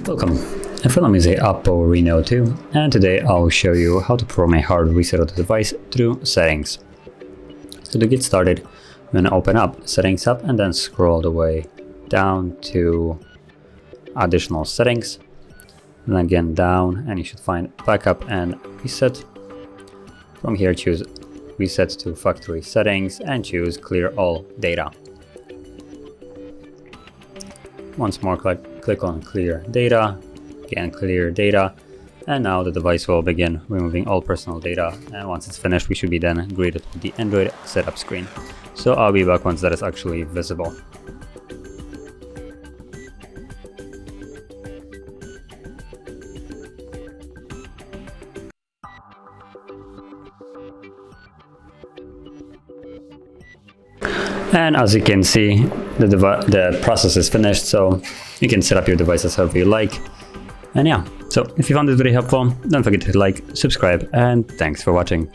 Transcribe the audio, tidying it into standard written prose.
Welcome, in front of me is a OPPO Reno 2, and today I'll show you how to perform a hard reset of the device through settings. So to get started, I'm going to open up Settings app and then scroll the way down to Additional Settings, and then again down, and you should find Backup and Reset. From here choose Reset to Factory Settings and choose Clear All Data. Once more click on Clear Data, again Clear Data, and now the device will begin removing all personal data, and once it's finished we should be then greeted with the Android setup screen. So I'll be back once that is actually visible. And as you can see, the process is finished, so you can set up your devices however you like. And yeah, so if you found this video helpful, don't forget to hit like, subscribe, and thanks for watching.